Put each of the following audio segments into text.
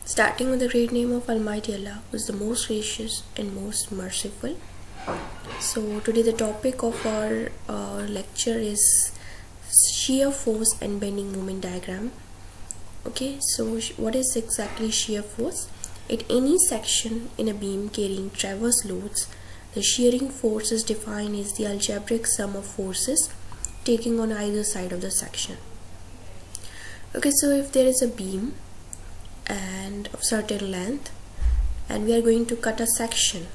Starting with the great name of Almighty Allah, who is the most gracious and most merciful. So today the topic of our lecture is shear force and bending moment diagram. Okay, so what is exactly shear force? At any section in a beam carrying transverse loads, the shearing force is defined as the algebraic sum of forces taking on either side of the section. Okay, so if there is a beam and of certain length and we are going to cut a section,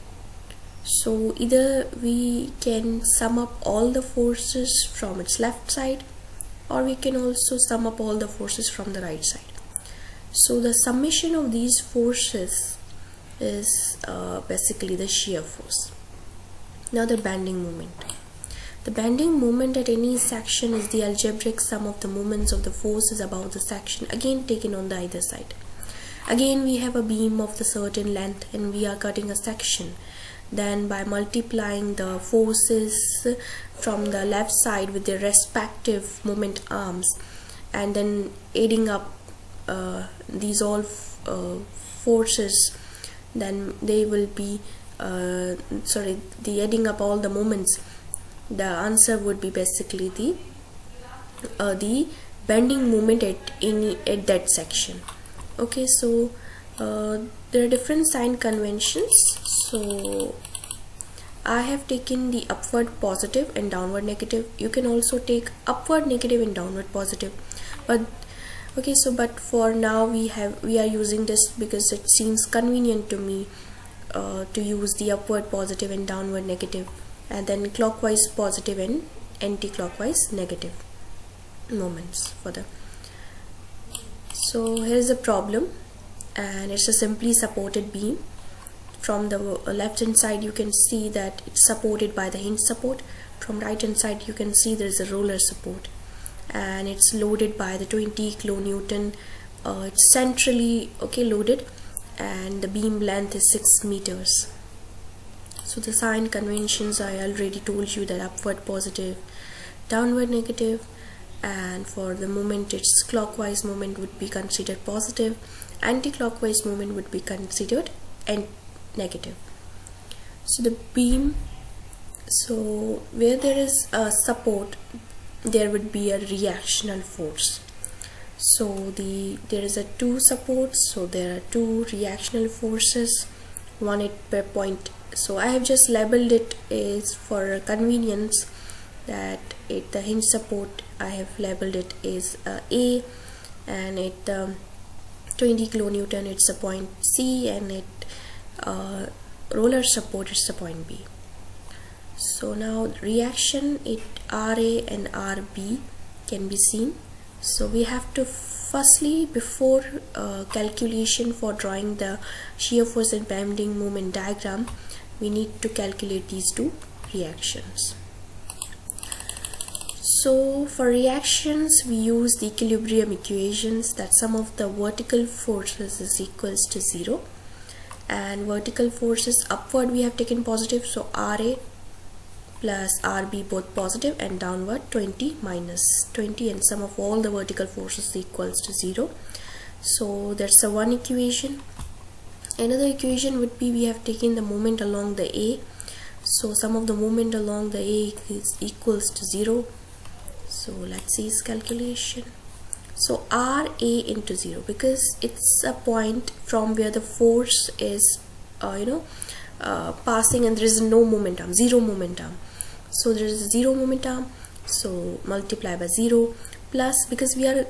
so either we can sum up all the forces from its left side, or we can also sum up all the forces from the right side. So the summation of these forces is basically the shear force. Now the bending moment. The bending moment at any section is the algebraic sum of the moments of the forces above the section, again taken on the either side. Again we have a beam of the certain length and we are cutting a section. Then by multiplying the forces from the left side with their respective moment arms and then adding up these all forces, then they will be the adding up all the moments, the answer would be basically the bending moment at that section. Okay, so there are different sign conventions. So I have taken the upward positive and downward negative. You can also take upward negative and downward positive, but okay, so but for now we are using this because it seems convenient to me to use the upward positive and downward negative, and then clockwise positive and anti-clockwise negative moments for the. So here's a problem, and it's a simply supported beam. From the left hand side you can see that it's supported by the hinge support. From right hand side you can see there is a roller support, and it's loaded by the 20 kilonewton. It's centrally loaded, and the beam length is 6 meters. So the sign conventions I already told you, that upward positive, downward negative, and for the moment its clockwise moment would be considered positive, anti-clockwise moment would be considered and negative. So the beam, so where there is a support there would be a reactional force. So there is a two supports, so there are two reactional forces, one at per point. So I have just labeled it as for convenience that at the hinge support I have labeled it as A, and at 20 kilonewton it's a point C, and at roller support it's a point B. So now reaction at RA and RB can be seen. So we have to firstly, before calculation for drawing the shear force and bending moment diagram, we need to calculate these two reactions. So for reactions we use the equilibrium equations, that sum of the vertical forces is equals to 0, and vertical forces upward we have taken positive, so RA plus RB both positive, and downward 20 minus 20, and sum of all the vertical forces equals to 0. So that's a one equation. Another equation would be, we have taken the moment along the A, so sum of the moment along the A is equals to 0. So let's see its calculation. So RA into 0, because it's a point from where the force is passing, and there is no momentum, zero momentum. So there is a zero momentum, so multiply by 0, plus because we are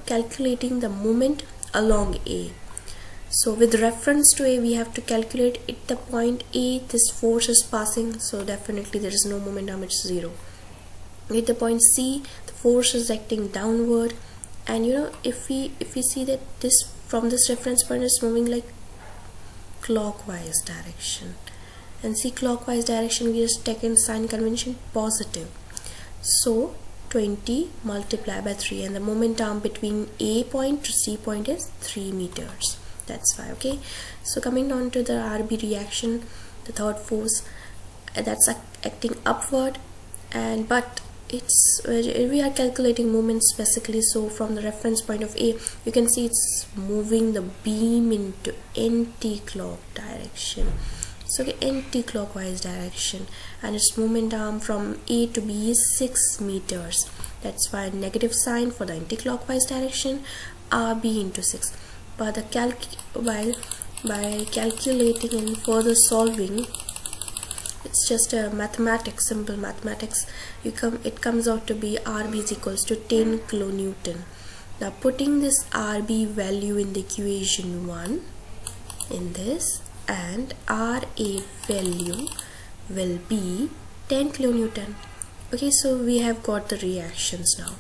calculating the moment along A. So with reference to A we have to calculate at the point A this force is passing, so definitely there is no momentum, it's 0. At the point C the force is acting downward, and if we see that this from this reference point is moving like clockwise direction, and see clockwise direction we just taken sign convention positive, so 20 multiplied by 3, and the momentum between A point to C point is 3 meters. That's why. Okay, so coming down to the RB reaction, the third force that's acting upward, and but it's we are calculating moments basically. So from the reference point of A, you can see it's moving the beam into anti-clock direction. So the anti-clockwise direction, and its movement arm from A to B is 6 meters. That's why negative sign for the anti-clockwise direction, RB into 6. But the by calculating and further solving, it's just a mathematics, simple mathematics, it comes out to be RB is equals to 10 kilonewton. Now putting this RB value in the equation 1 in this, and RA value will be 10 kilonewton. Okay, so we have got the reactions now.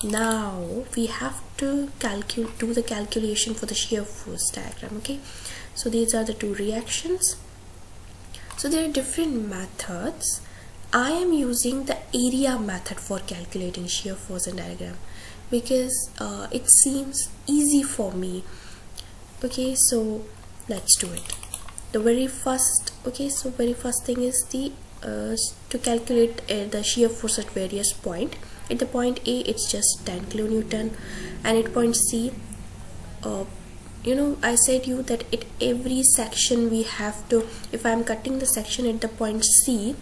Now we have to do the calculation for the shear force diagram. Okay, so these are the two reactions. So there are different methods. I am using the area method for calculating shear force in diagram because it seems easy for me. Okay, so let's do it. The very first thing is the to calculate the shear force at various point. At the point A, it's just 10 kilonewton, and at point C, I said you that at every section we have to, if I am cutting the section at the point C,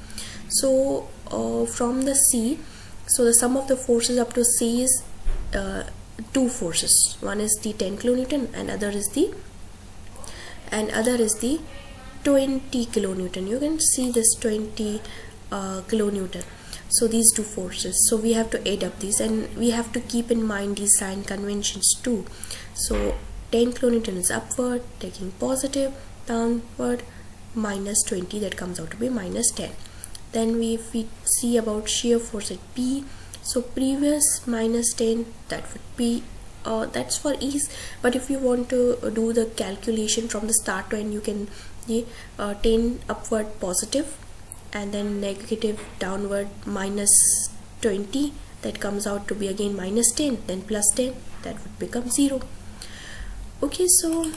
so from the C, so the sum of the forces up to C is two forces. One is the 10 kilonewton and other is the 20 kilonewton. You can see this 20 kilonewton. So these two forces, so we have to add up these, and we have to keep in mind these sign conventions too. So 10 kilonewton is upward, taking positive, downward minus 20, that comes out to be minus 10. Then if we see about shear force at B, so previous minus 10, that would be that's for ease, but if you want to do the calculation from the start to end, you can 10 upward positive, and then negative downward minus 20, that comes out to be again minus 10, then plus 10, that would become 0. Okay, so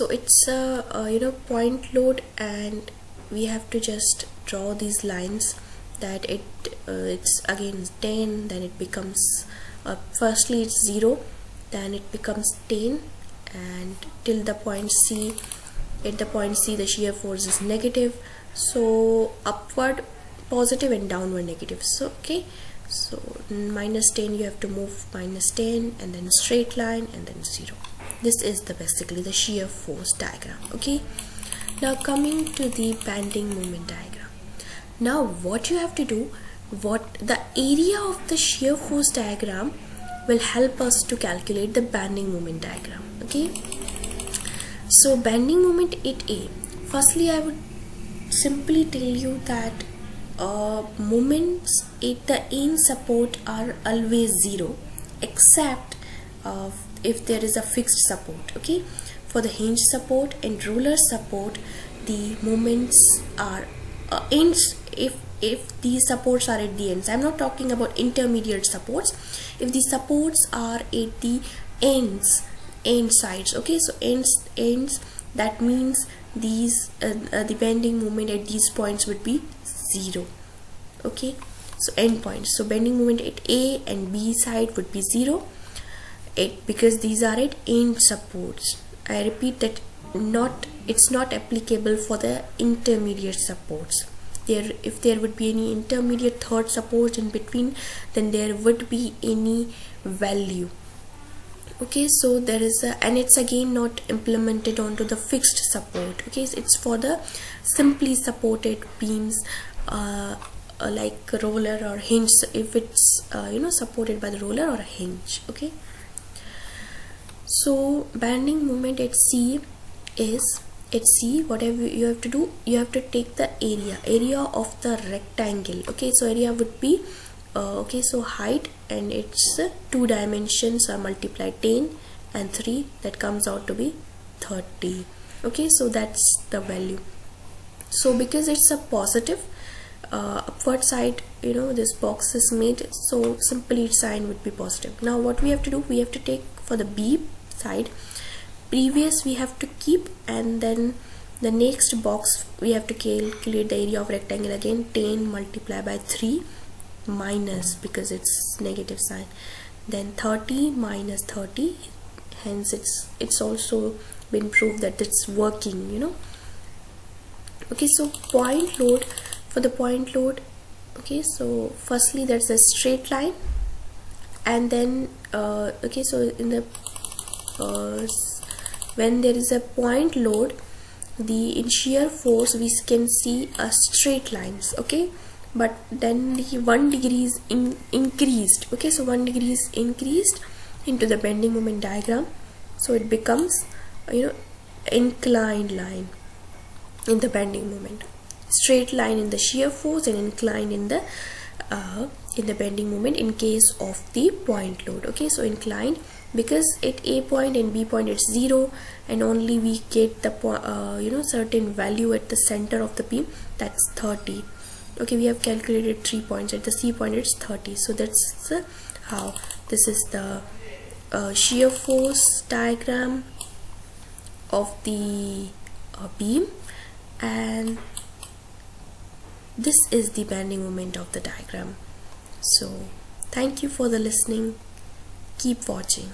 it's a point load, and we have to just draw these lines that it's again 10, then it becomes firstly it's 0, then it becomes 10, and till the point C. At the point C, the shear force is negative, so upward positive and downward negative. So okay, so minus 10, you have to move minus 10, and then straight line, and then 0. This is basically the shear force diagram. Okay, now coming to the bending moment diagram. Now what you have to do, the area of the shear force diagram will help us to calculate the bending moment diagram. Okay, so bending moment at A, firstly I would simply tell you that moments at the end support are always 0 except if there is a fixed support. Okay, for the hinge support and roller support, the moments are ends if these supports are at the ends. I'm not talking about intermediate supports. If the supports are at the end sides, okay, so ends, that means these the bending moment at these points would be 0. Okay, so end points, so bending moment at A and B side would be 0 because these are at end supports. I repeat that it's not applicable for the intermediate supports. If there would be any intermediate third support in between, then there would be any value. Okay, so there is and it's again not implemented onto the fixed support. Okay, so it's for the simply supported beams like roller or hinge, if it's supported by the roller or a hinge. Okay, so bending moment at C is, at C, whatever you have to do, you have to take the area of the rectangle. Okay, so area would be okay, so height, and it's 2 dimensions, so I multiply 10 and 3, that comes out to be 30. Okay, so that's the value. So because it's a positive upward side, this box is made, so simply its sign would be positive. Now what we have to do, we have to take for the B side, previous we have to keep, and then The next box we have to calculate the area of rectangle again. 10 multiplied by 3 minus, because it's negative sign, then 30 minus 30, hence it's also been proved that it's working, you know. Okay, so point load, for the point load, okay, so firstly that's a straight line, and then okay, so in the when there is a point load, in shear force we can see a straight lines, okay, but then the 1 degree is increased, okay, so 1 degree is increased into the bending moment diagram, so it becomes, you know, inclined line in the bending moment, straight line in the shear force and inclined in the bending moment in case of the point load. Okay, so inclined because at A point and B point it's 0, and only we get the you know, certain value at the center of the beam, that's 30. Okay, we have calculated 3 points, at the C point it's 30, so that's how this is the shear force diagram of the beam, and this is the bending moment of the diagram. So thank you for the listening, keep watching.